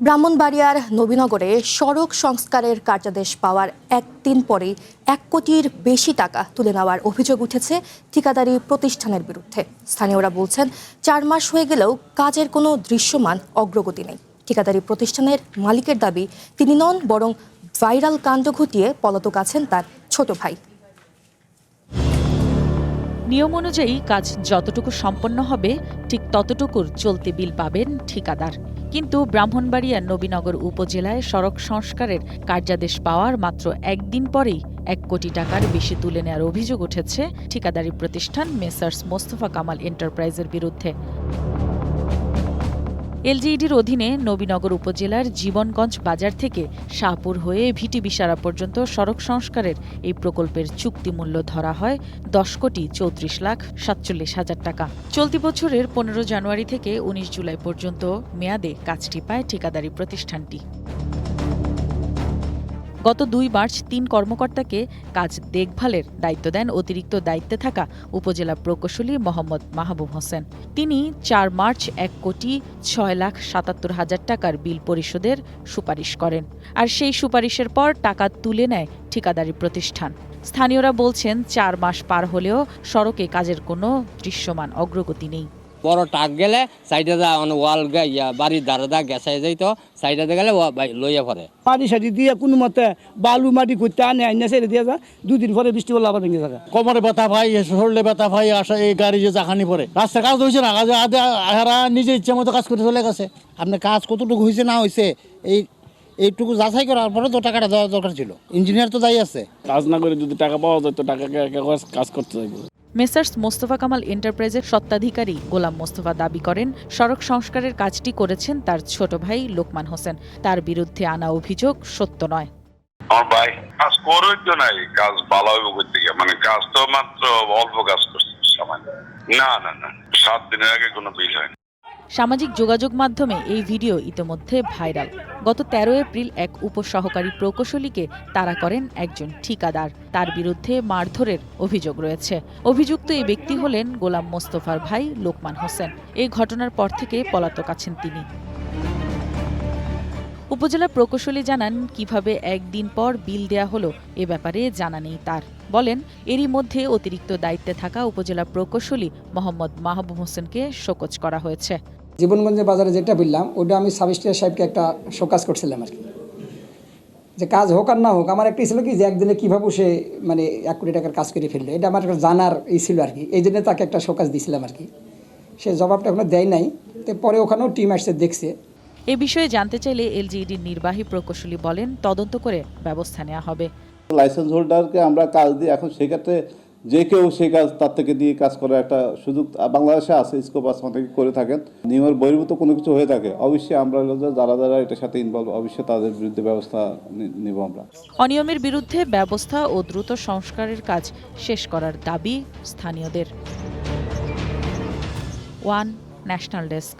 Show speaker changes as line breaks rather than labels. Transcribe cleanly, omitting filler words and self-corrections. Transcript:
ব্রাহ্মণবাড়িয়ার নবীনগরে সড়ক সংস্কারের কার্যাদেশ পাওয়ার একদিন পরেই ১ কোটির বেশি টাকা তুলে নেওয়ার অভিযোগ উঠেছে ঠিকাদারি প্রতিষ্ঠানের বিরুদ্ধে। স্থানীয়রা বলছেন ৪ মাস হয়ে গেলেও কাজের কোনো দৃশ্যমান অগ্রগতি নেই। ঠিকাদারি প্রতিষ্ঠানের মালিকের দাবি তিনি নন, বরং ভাইরাল কাণ্ড ঘটিয়ে পলাতক আছেন তার ছোট ভাই।
নিয়ম অনুযায়ী কাজ যতটুকু সম্পন্ন হবে ঠিক ততটুকুর চলতি বিল পাবেন ঠিকাদার। কিন্তু ব্রাহ্মণবাড়িয়ার নবীনগর উপজেলায় সড়ক সংস্কারের কার্যাদেশ পাওয়ার মাত্র একদিন পরেই ১ কোটি টাকার বেশি তুলে নেওয়ার অভিযোগ উঠেছে ঠিকাদারি প্রতিষ্ঠান মেসার্স মোস্তফা কামাল এন্টারপ্রাইজের বিরুদ্ধে। এলজিইডির অধীনে নবীনগর উপজেলার জীবনগঞ্জ বাজার থেকে শাহপুর হয়ে ভিটি বিশারা পর্যন্ত সড়ক সংস্কারের এই প্রকল্পের চুক্তি মূল্য ধরা হয় ১০,৩৪,৪৭,০০০ টাকা। চলতি বছরের ১৫ জানুয়ারি থেকে ১৯ জুলাই পর্যন্ত মেয়াদে কাজটি পায় ঠিকাদারি প্রতিষ্ঠানটি। গত ২ মার্চ ৩ কর্মকর্তাকে কাজ দেখভালের দায়িত্ব দেন অতিরিক্ত দায়িত্বে থাকা উপজেলা প্রকৌশলী মোহাম্মদ মাহবুব হোসেন। তিনি ৪ মার্চ ১,৬,৭৭,০০০ টাকার বিল পরিশোধের সুপারিশ করেন। আর সেই সুপারিশের পর টাকা তুলে নেয় ঠিকাদারি প্রতিষ্ঠান। স্থানীয়রা বলছেন ৪ মাস পার হলেও সড়কে কাজের কোনো দৃশ্যমান অগ্রগতি নেই।
বড় টাক গেলে সাইডে যা ওয়াল গাইয়া বাড়ির ধারে দা গেছাই যাইতো, সাইডে গেলে লইয়া পড়ে
পানি সাইডে দিয়ে কোনো মতে বালু মাটি করতে আনে আইনা ছেড়ে দিয়ে যা, ২ দিন পরে বৃষ্টি হলে আবার ভেঙে থাকে।
কোমরে ব্যথা ভাই, শরীরে ব্যথা ভাই, আসা এই গাড়ি যে জাখানি পরে রাস্তা কাজ হয়েছে না, আহারা নিজে ইচ্ছা মতো কাজ করে চলে গেছে।
আপনার কাজ কতটুকু হয়েছে না হয়েছে এইটুকু যাচাই করার পরে তো টাকাটা দেওয়া দরকার ছিল। ইঞ্জিনিয়ার তো দায়ী আছে।
কাজ না করে যদি টাকা পাওয়া যায় তো টাকা কাজ করতে যাইব।
মেসার্স মোস্তফা কামাল এন্টারপ্রাইজের স্বত্বাধিকারী গোলাম মোস্তফা দাবি করেন সড়ক সংস্কারের কাজটি করেছেন তার ছোট ভাই লোকমান হোসেন। তার বিরুদ্ধে আনা অভিযোগ সত্য নয়।
আমার ভাই কাজ করই তো নাই, কাজ ভালো হইব করতে গিয়ে, মানে কাজ তো মাত্র অল্প কাজ করছে সামান্য। না 7 দিনের আগে কোনো বিল হয়নি।
সামাজিক যোগাযোগ মাধ্যমে এই ভিডিও ইতোমধ্যে ভাইরাল। গত ১৩ এপ্রিল এক উপসহকারী প্রকৌশলীকে তাড়া করেন একজন ঠিকাদার। তার বিরুদ্ধে মারধরের অভিযোগ রয়েছে। অভিযুক্ত এই ব্যক্তি হলেন গোলাম মোস্তফার ভাই লোকমান হোসেন। এই ঘটনার পর থেকে পলাতক আছেন তিনি। উপজেলা প্রকৌশলী জানান কিভাবে একদিন পর বিল দেয়া হলো এ ব্যাপারে জানা নেই তার। বলেন এরই মধ্যে অতিরিক্ত দায়িত্বে থাকা উপজেলা প্রকৌশলী মোহাম্মদ মাহবুব হোসেনকে শোকজ করা হয়েছে।
জীবনগঞ্জের বাজারে যেটা বললাম ওটা আমি সাব স্টেশন সাহেবকে একটা শোকাজ করছিলাম আর কি, যে কাজ হোক আর না হোক আমার একটা ছিল কি যে একদিনে কীভাবে সে মানে ১ কোটি টাকার কাজ করে ফেললো, এটা আমার একটা জানার ছিল আর কি। এই জন্য তাকে একটা শোকাজ দিয়েছিলাম আর কি। সে জবাবটা এখনো দেয় নাই, তো পরে ওখানেও টিম আসছে দেখছে।
এ বিষয়ে জানতে চাইলে এলজিইডির নির্বাহী প্রকৌশলী বলেন তদন্ত করে ব্যবস্থা নেওয়া হবে।
লাইসেন্স হোল্ডারকে আমরা কাজ দিই, এখন সেক্ষেত্রে যে কেউ সেই কাজ তার থেকে দিয়ে কাজ করার একটা সুযোগ বাংলাদেশে আছে, স্কোপ আছে, অনেকে করে থাকেন। নিয়মের বহির্ভূত কোনো কিছু হয়ে থাকে অবশ্যই আমরা যারা এটার সাথে ইনভলভ অবশ্যই তাদের বিরুদ্ধে ব্যবস্থা নিব আমরা।
অনিয়মের বিরুদ্ধে ব্যবস্থা ও দ্রুত সংস্কারের কাজ শেষ করার দাবি স্থানীয়দের। One national desk.